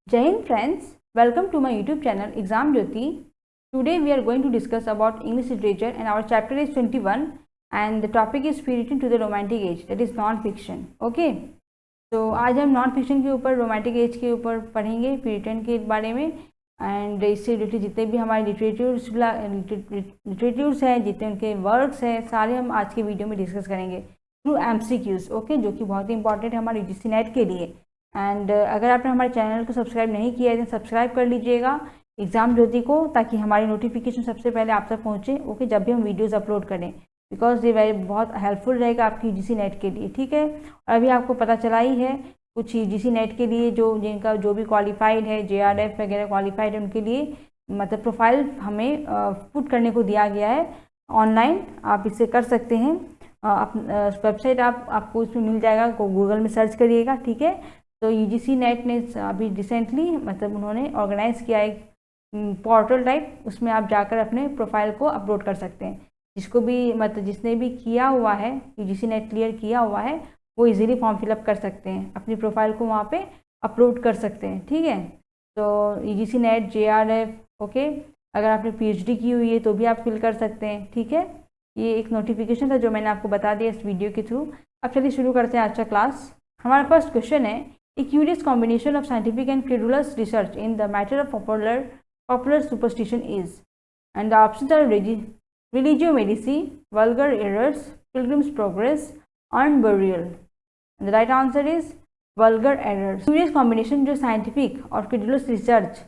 Jai Hind friends, welcome to my YouTube channel Exam Jyoti. Today we are going to discuss about English literature and our chapter is 21 and the topic is free written to the romantic age, that is non-fiction. Okay, तो आज हम non fiction के ऊपर romantic as के ऊपर पढ़ेंगे free written के बारे में एंड इससे रिलेटेड जितने भी हमारे लिटरेचर्स हैं, जितने उनके वर्क्स हैं, सारे हम आज के वीडियो में डिस्कस करेंगे थ्रू MCQs. ओके, जो कि बहुत ही इंपॉर्टेंट है हमारे UGC नेट के लिए. एंड अगर आपने हमारे चैनल को सब्सक्राइब नहीं किया है तो सब्सक्राइब कर लीजिएगा एग्ज़ाम ज्योति को, ताकि हमारी नोटिफिकेशन सबसे पहले आप तक पहुँचे. ओके, जब भी हम वीडियोज़ अपलोड करें, बिकॉज ये बहुत हेल्पफुल रहेगा आपकी UGC नेट के लिए. ठीक है, और अभी आपको पता चला ही है कुछ UGC नेट के लिए जिनका जो भी क्वालिफाइड है, JRF वगैरह क्वालिफाइड है, उनके लिए मतलब प्रोफाइल हमें पुट करने को दिया गया है ऑनलाइन. आप इसे कर सकते हैं. वेबसाइट आपको उसमें मिल जाएगा, गूगल में सर्च करिएगा. ठीक है, तो UGC नेट ने अभी रिसेंटली मतलब उन्होंने ऑर्गेनाइज किया एक पोर्टल टाइप, उसमें आप जाकर अपने प्रोफाइल को अपलोड कर सकते हैं. जिसको भी मतलब जिसने भी किया हुआ है, UGC नेट क्लियर किया हुआ है, वो इजीली फॉर्म फिलअप कर सकते हैं, अपनी प्रोफाइल को वहाँ पे अपलोड कर सकते हैं. ठीक है, तो UGC नेट, JRF. ओके, अगर आपने PhD की हुई है तो भी आप फिल कर सकते हैं. ठीक है, ये एक नोटिफिकेशन था जो मैंने आपको बता दिया इस वीडियो के थ्रू. अब चलिए शुरू करते हैं आज का क्लास. हमारा फर्स्ट क्वेश्चन है, A curious combination of scientific and credulous research in the matter of popular superstition is, and the options are religio medici, vulgar errors, pilgrim's progress, and burial. And the right answer is vulgar errors. Curious combination जो scientific और credulous research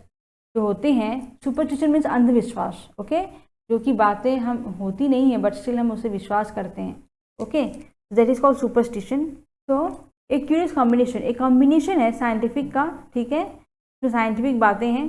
जो होते हैं, superstition means अंधविश्वास. Okay, जो कि बातें हम होती नहीं है बट स्टिल हम उसे विश्वास करते हैं. Okay, that is called superstition. तो एक क्यूरियस कॉम्बिनेशन, एक कॉम्बिनेशन है साइंटिफिक का. ठीक है, जो साइंटिफिक बातें हैं,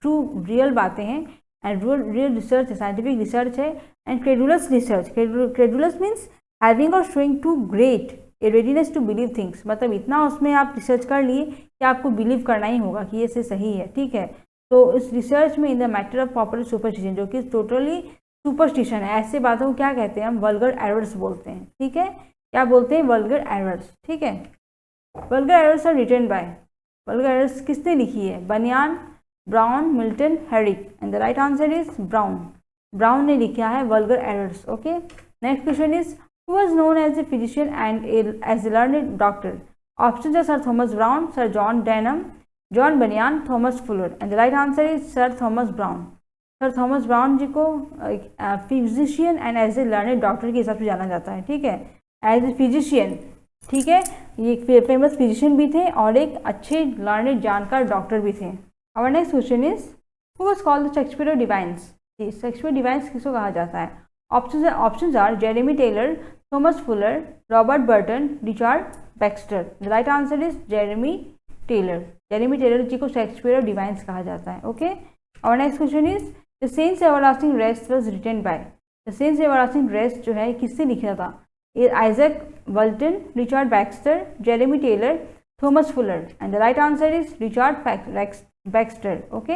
ट्रू रियल बातें हैं, एंड रियल रिसर्च है, साइंटिफिक रिसर्च है, and credulous research. Credulous means having or showing too great a readiness to believe things. मतलब इतना उसमें आप रिसर्च कर लिए कि आपको बिलीव करना ही होगा कि ये से सही है. ठीक है, तो इस रिसर्च में in the matter of popular superstition, जो कि टोटली सुपरस्टिशन है, ऐसे बातों को क्या कहते हैं हम? वल्गर एरर्स बोलते हैं. ठीक है, क्या बोलते हैं? Vulgar errors. ठीक है, vulgar errors are written by, vulgar errors किसने लिखी है? Bunyan, Browne, Milton, Herrick. And the right answer is Browne. Browne ने लिखा है vulgar errors. Okay, next question is, who was known as a physician and as a learned doctor? Options are sir Thomas Browne, sir John Denham, John Bunyan, Thomas Fuller. And the right answer is sir Thomas Browne. Sir Thomas Browne ji को physician and as a learned doctor के हिसाब से जाना जाता है. ठीक है, as a physician. ठीक है, ये फेमस फिजिशियन भी थे और एक अच्छे लर्नड जानकार डॉक्टर भी थे. Our next question is, who was called the Shakespeare divines? Shakespeare divines किसको कहा जाता है? Options are Jeremy Taylor, Thomas Fuller, Robert Burton, Richard Baxter. The right answer is Jeremy Taylor. Jeremy Taylor ji को Shakespeare divines कहा जाता है. Okay, our next question is, the saints everlasting rest was written by? The saints everlasting rest जो है किससे लिखा था? Izaak Walton, Richard Baxter, Jeremy Taylor, Thomas Fuller. And the right answer is Richard Baxter. Okay,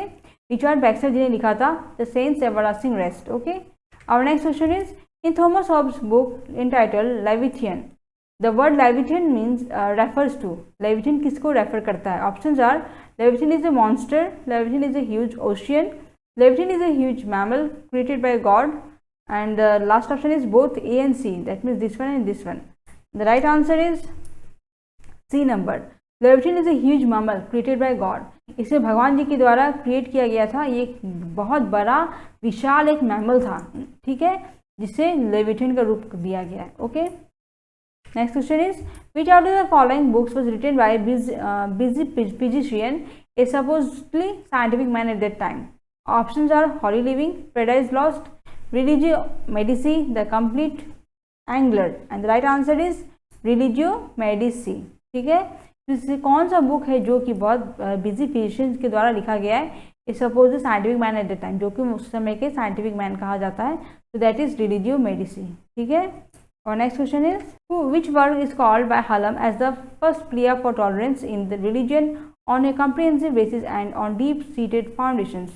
Richard Baxter ji ने लिखा था the saints everlasting rest. Okay, our next question is, in Thomas Hobbes book entitled Leviathan, the word Leviathan means refers to. Leviathan किसको refer करता है? Options are, Leviathan is a monster, Leviathan is a huge ocean, Leviathan is a huge mammal created by God. And the last option is both A and C, that means this one and this one. The right answer is C number. Leviathan is a huge mammal created by God. इसे भगवान जी के द्वारा create किया गया था. ये एक बहुत बड़ा विशाल एक मैमल था. ठीक है, जिसे लेविथियन का रूप दिया गया है. Okay, next question is, which out of the following books was written by busy physician, a supposedly scientific man at that time? Options are Holy Living, Paradise Lost, Religio Medici, The Complete Angler. And the right answer is Religio Medici. ठीक है, तो कौन सा book है जो कि बहुत busy physicians के द्वारा लिखा गया है? इस suppose scientific man at the time, जो कि उस समय के साइंटिफिक मैन कहा जाता है. तो दैट इज रिलीजियो मेडिसी. ठीक है, और next question is, which work is called by Hallam as the first player for tolerance in the religion on a comprehensive basis and on deep seated foundations?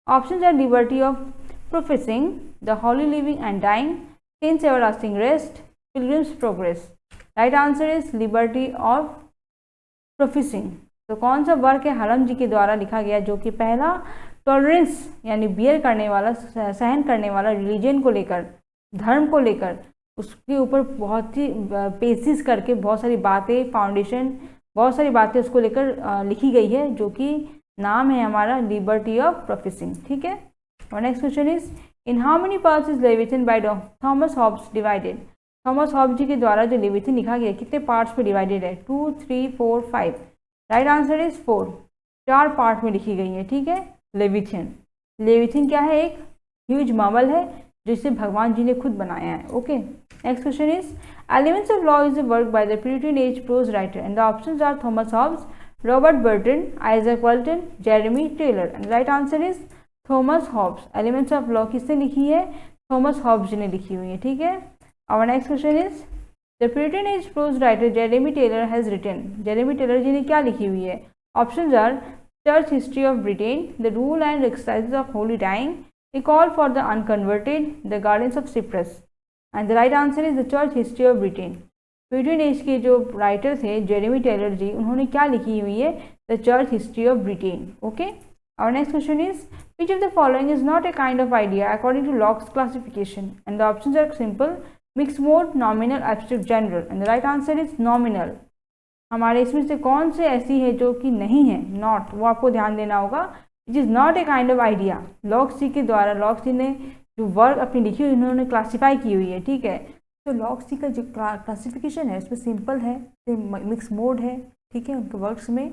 Options are liberty of professing, the holy living and dying, saints everlasting rest, pilgrim's progress. Right answer is liberty of professing. तो कौन सा work है हरम जी के द्वारा लिखा गया, जो कि पहला टॉलरेंस यानी बियर करने वाला, सहन करने वाला रिलीजन को लेकर, धर्म को लेकर उसके ऊपर बहुत ही बेसिस करके बहुत सारी बातें, फाउंडेशन, बहुत सारी बातें उसको लेकर लिखी गई है, जो कि नाम है हमारा लिबर्टी ऑफ प्रोफेसिंग। ठीक है। और next question is in how many parts is Leviathan by Thomas Hobbes divided. Thomas Hobbes ji के द्वारा जो लेविथिन लिखा गया कितने पार्ट्स में डिवाइडेड है? 2, 3, 4, 5। Right answer is 4। 4 पार्ट में लिखी गई है। ठीक है। लेविथिन, लेविथिन क्या है? एक ह्यूज मार्बल है जिसे भगवान जी ने खुद बनाया है। Okay. Next question is elements of law is a work by the Puritan age prose writer and the options are Thomas Hobbes, Robert Burton, Izaak Walton, Jeremy Taylor. And right answer is Thomas Hobbes. Elements of law किसने लिखी है? Thomas Hobbes जी ने लिखी हुई है। ठीक है। और next question is the Puritan age prose writer Jeremy Taylor has written. Jeremy Taylor ji ने क्या लिखी हुई है? Options are Church history of Britain, the rule and exercises of holy dying, a call for the unconverted, the gardens of Cyprus. And the right answer is the church history of Britain. Britain age के जो writer थे Jeremy Taylor जी, उन्होंने क्या लिखी हुई है? The church history of Britain. Okay. और next question is which of the following is not a kind of idea according to Locke's classification. And the options are simple, mix mode, nominal, abstract, general. And the right answer is nominal. हमारे इसमें से कौन से ऐसी है जो कि नहीं है? नॉट, वो आपको ध्यान देना होगा। It is not a kind of idea. Locke's ji के द्वारा, लॉक्स जी ने जो वर्क अपनी लिखी हुई उन्होंने क्लासीफाई की हुई है। ठीक है। तो लॉक्स जी का जो क्लासिफिकेशन है उसमें सिंपल है, मिक्स मोड है। ठीक है। उनके वर्क्स में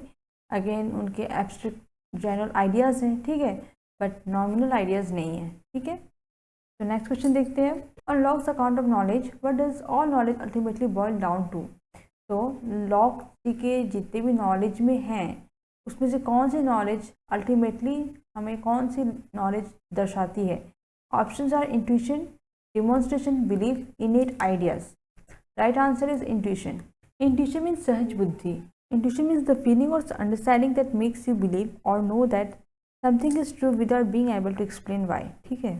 अगेन उनके एब्स्ट्रैक्ट जनरल आइडियाज़ हैं। ठीक है। बट नॉमिनल आइडियाज़ नहीं है। ठीक है। तो नेक्स्ट क्वेश्चन देखते हैं। On Locke's account of knowledge what does all knowledge ultimately boil down to. तो लॉक जी के जितने भी नॉलेज में हैं उसमें से कौन सी नॉलेज अल्टीमेटली हमें कौन सी नॉलेज दर्शाती है? Options are intuition, demonstration, belief, innate ideas. Right answer is intuition. Intuition means सहज बुद्धि। Intuition means the feeling or understanding that makes you believe or know that something is true without being able to explain why. ठीक है।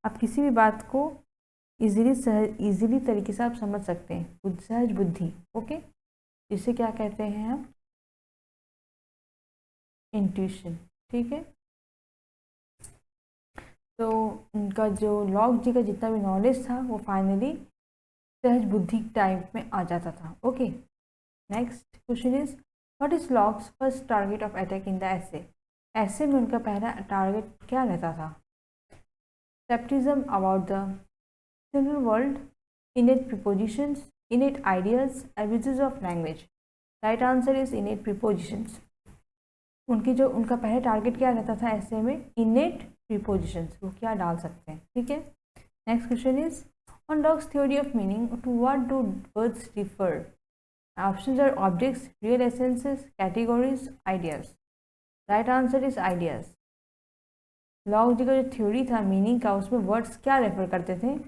आप किसी भी बात को easily तरीके से आप समझ सकते हैं, सहज बुद्धि। ओके। इसे क्या कहते हैं हम? इंट्यूशन। ठीक है। तो उनका जो लॉक जी का जितना भी नॉलेज था वो फाइनली सहज बुद्धि टाइप में आ जाता था। Okay. Next question is what is Locke's first target of attack in the essay. ऐसे में उनका पहला टारगेट क्या रहता था? Scepticism about the general world, innate prepositions, innate ideas, abuses of language. Right answer is innate prepositions. उनका पहला target क्या रहता था ऐसे में? innate prepositions। वो क्या डाल सकते हैं? ठीक है। Next question is on Locke's theory of meaning to what do words refer. Options are objects, real essences, categories, ideas. Right answer is ideas. Locke ji का जो थ्योरी था मीनिंग का, उसमें वर्ड्स क्या रेफर करते थे?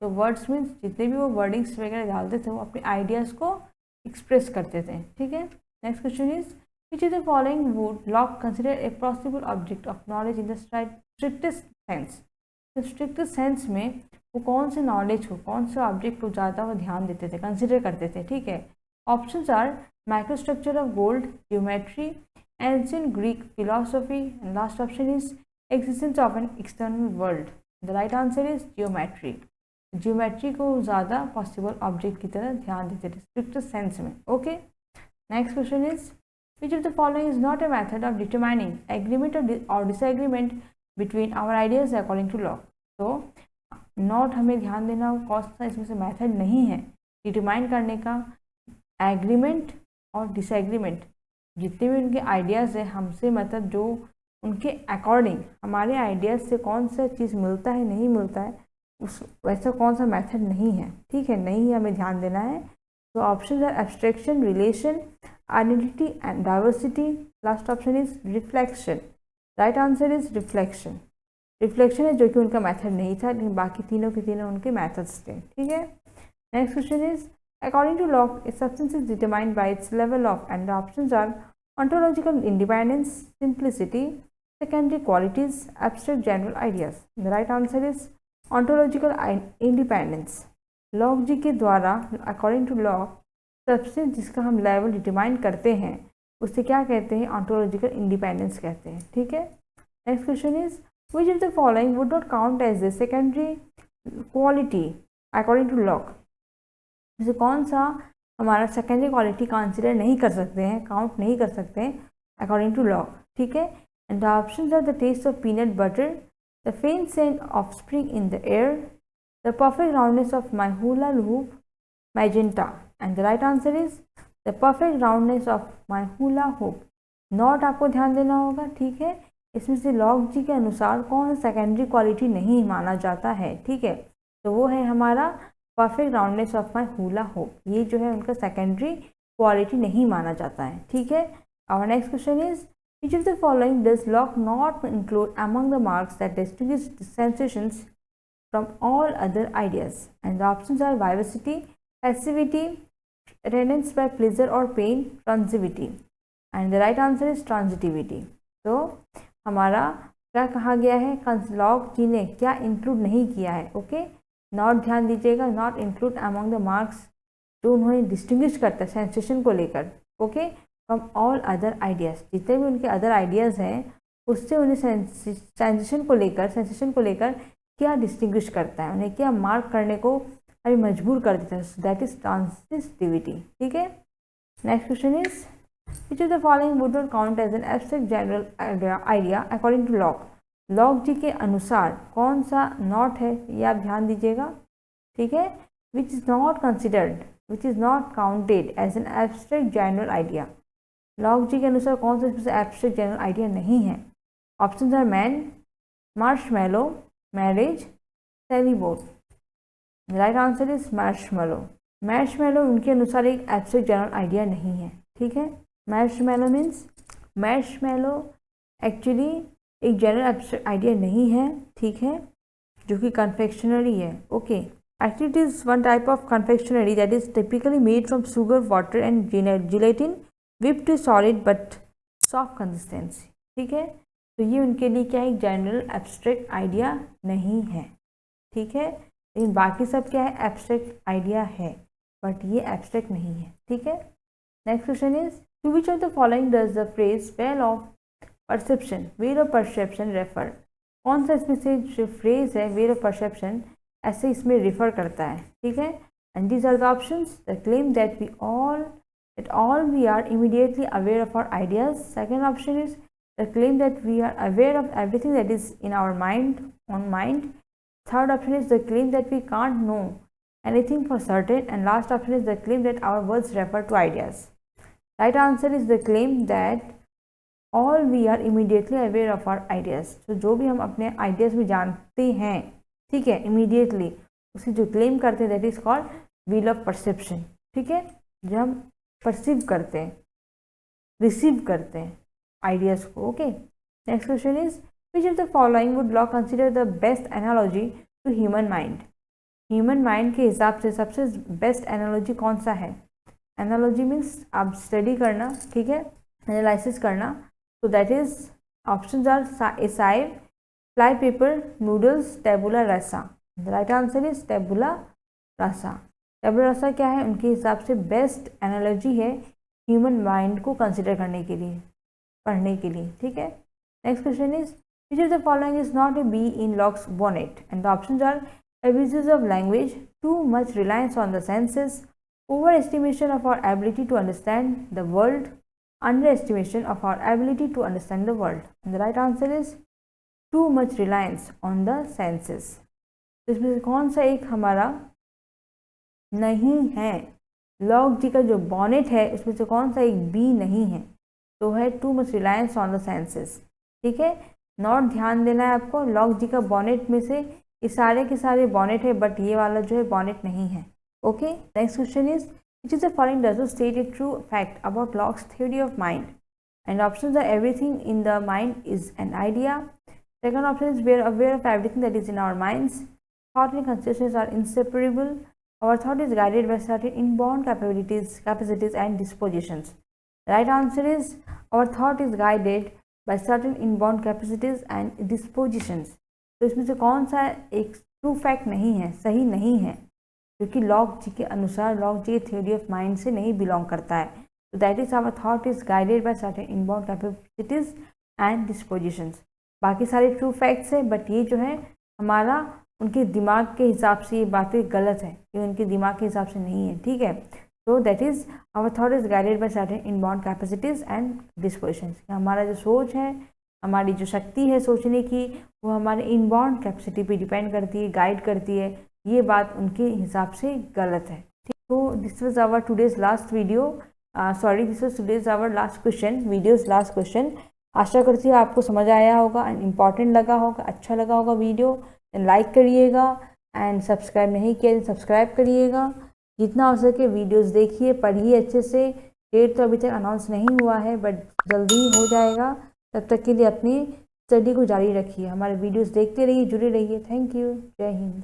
तो वर्ड्स मीन्स जितने भी वो वर्डिंग्स वगैरह डालते थे वो अपने आइडियाज़ को एक्सप्रेस करते थे। ठीक है। Next question is which is the following would Locke consider a possible object of knowledge in the strictest sense. तो स्ट्रिक्टेस्ट सेंस में वो कौन से नॉलेज को, कौन से ऑब्जेक्ट को ज़्यादा वो ध्यान देते थे, कंसिडर करते थे? ठीक है। Options are microstructure of gold, geometry, ancient Greek philosophy. And last option is existence of an external world. The right answer is geometry. Geometry को ज़्यादा पॉसिबल ऑब्जेक्ट की तरह ध्यान देते थे स्ट्रिक्टेस्ट सेंस में। Okay. Next question is which of the following is not a method of determining agreement or disagreement between our ideas according to Locke. तो not हमें ध्यान देना कौन सा इसमें से मेथड नहीं है डिटरमाइन करने का एग्रीमेंट और डिसएग्रीमेंट। जितने भी उनके आइडियाज़ है हमसे, मतलब जो उनके अकॉर्डिंग हमारे आइडियाज़ से कौन सा चीज़ मिलता है, नहीं मिलता है, उस वैसा कौन सा मेथड नहीं है। ठीक है। नहीं हमें ध्यान देना है। तो ऑप्शन है abstraction, relation, identity and diversity. Last option is reflection. Right answer is reflection. Reflection है जो कि उनका मेथड नहीं था, लेकिन बाकी तीनों के तीनों उनके मेथड्स थे। ठीक है। Next question is according to Locke a substance is determined by its level of, and the options are ontological independence, simplicity, secondary qualities, abstract general ideas. The right answer is ontological independence. Locke ji के द्वारा according to lock substance जिसका हम level determine करते हैं उससे क्या कहते हैं, ऑन्टोलॉजिकल इंडिपेंडेंस कहते हैं। ठीक है, next question is which of the following would not count as a secondary quality according to Locke. जैसे कौन सा हमारा सेकेंडरी क्वालिटी कंसिडर नहीं कर सकते हैं, काउंट नहीं कर सकते हैं अकॉर्डिंग टू लॉक। ठीक है, and the options are the taste of peanut butter, the faint scent of spring in the air, the perfect roundness of my hula loop magenta, and the right answer is the perfect roundness of my hula hoop. Not आपको ध्यान देना होगा। ठीक है, इसमें से lock ji के अनुसार कौन सा सेकेंडरी क्वालिटी नहीं माना जाता है। ठीक है, तो वो है हमारा perfect roundness of my hula hoop, ये जो है उनका सेकेंडरी क्वालिटी नहीं माना जाता है। ठीक है, our next question is which of the following does Locke not include among the marks that distinguish sensations from all other ideas, and the options are vivacity, passivity, renance by pleasure or pain, transitivity, and the right answer is transitivity. तो हमारा क्या कहा गया है, lock जी ने क्या include नहीं किया है। ओके, नॉट ध्यान दीजिएगा, not include among the marks जो उन्होंने डिस्टिंग्विश करता है सेंसेशन को लेकर। Okay, from all other ideas, जितने भी उनके अदर आइडियाज़ हैं उससे उन्हें सेंसेशन को लेकर क्या डिस्टिंग्विश करता है, उन्हें क्या मार्क करने को अभी मजबूर कर देता है, दैट इज ट्रांजिटिविटी। ठीक है, next question is which of the following would not count as an abstract general idea according to Locke. Locke ji के अनुसार कौन सा नॉट है, ये आप ध्यान दीजिएगा। ठीक है, which is not considered, which is not counted as an abstract general idea. Locke ji के अनुसार कौन सा इसमें एब्स्ट्रैक्ट जनरल आइडिया नहीं है। Options are man, marshmallow, marriage, sailboat. Right answer is marshmallow. Marshmallow उनके अनुसार एक एब्स्ट्रैक्ट जनरल आइडिया नहीं है। ठीक है, मार्शमैलो मीन्स मार्शमैलो एक्चुअली एक जनरल एब्स्ट्रैक्ट आइडिया नहीं है। ठीक है, जो कि कन्फेक्शनरी है। Okay, actually it is one type of confectionery that is typically made from sugar, water and gelatin whipped to solid but soft consistency। ठीक है, तो ये उनके लिए क्या एक जनरल एब्स्ट्रैक्ट आइडिया नहीं है। ठीक है, लेकिन बाकी सब क्या है, एब्स्ट्रैक्ट आइडिया है, बट ये एब्स्ट्रैक्ट नहीं है। ठीक है, next question is to which of the following does the phrase veil of perception, veil of perception refer. कौन सा इसमें से जो फ्रेज है वेल ऑफ परसेप्शन ऐसे इसमें रिफर करता है। ठीक है, and these are the options, the claim that we are immediately aware of our ideas. Second option is the claim that we are aware of everything that is in our mind. Third option is the claim that we can't know anything for certain, and last option is the claim that our words refer to ideas. Right answer is the claim that all we are immediately aware of our ideas. So जो भी हम अपने ideas में जानते हैं, ठीक है, immediately उसे जो claim करते हैं that is called wheel of perception। ठीक है, जब हम परसीव करते हैं, रिसीव करते हैं आइडियाज़ को। Okay, next question is which of the following would Locke consider the best analogy to human mind. Human mind के हिसाब से सबसे बेस्ट एनालॉजी कौन सा है। एनालॉजी मीन्स आप स्टडी करना, ठीक है, एनालिसिस करना। तो that is options are a sieve, fly paper, noodles, tabula rasa. The right answer is tabula rasa. Tabula rasa क्या है, उनके हिसाब से बेस्ट एनालॉजी है ह्यूमन माइंड को कंसिडर करने के लिए, पढ़ने के लिए। ठीक है, next question is which of the following is not a bee in Locke's bonnet, and the options are abuses of language, too much reliance on the senses, overestimation of our ability to understand the world, underestimation of our ability to understand the world. And the right answer is too much reliance on the senses. तो इसमें से कौन सा एक हमारा नहीं है। Lock ji का जो बॉनेट है इसमें से कौन सा एक बी नहीं है, तो है too much reliance on the senses. ठीक है, नॉट ध्यान देना है आपको। लॉक जी का बॉनेट में से ये सारे के सारे बॉनेट है, बट ये वाला जो है बॉनेट नहीं है। Okay, next question is which is the following does not state a true fact about Locke's theory of mind, and options are everything in the mind is an idea. Second option is we are aware of everything that is in our minds. Thought and consciousness are inseparable. Our thought is guided by certain inborn capacities and dispositions. The right answer is our thought is guided by certain inborn capacities and dispositions. तो इसमें से कौन सा एक true fact नहीं है, सही नहीं है, क्योंकि लॉक जी के अनुसार Locke ji theory of mind से नहीं बिलोंग करता है। So that is our thought is guided by certain inborn capacities and dispositions. बाकी सारे ट्रू फैक्ट्स है, बट ये जो है हमारा उनके दिमाग के हिसाब से ये बातें गलत है, ये उनके दिमाग के हिसाब से नहीं है, ठीक है। तो that is our thought is guided by certain inborn capacities and dispositions. हमारा जो सोच है, हमारी जो शक्ति है सोचने की, वो हमारे इनबॉर्न कैपेसिटी पे डिपेंड करती है, गाइड करती है। ये बात उनके हिसाब से गलत है, ठीक। तो this was our today's last video, this was today's our last question, videos last question. आशा करती हूँ आपको समझ आया होगा एंड इम्पॉर्टेंट लगा होगा, अच्छा लगा होगा वीडियो। लाइक करिएगा एंड सब्सक्राइब नहीं किया तो सब्सक्राइब करिएगा। जितना हो सके वीडियोस देखिए, पढ़िए अच्छे से। डेट तो अभी तक अनाउंस नहीं हुआ है, बट जल्दी ही हो जाएगा। तब तक के लिए अपनी स्टडी को जारी रखिए, हमारे वीडियोस देखते रहिए, जुड़े रहिए। थैंक यू, जय हिंद।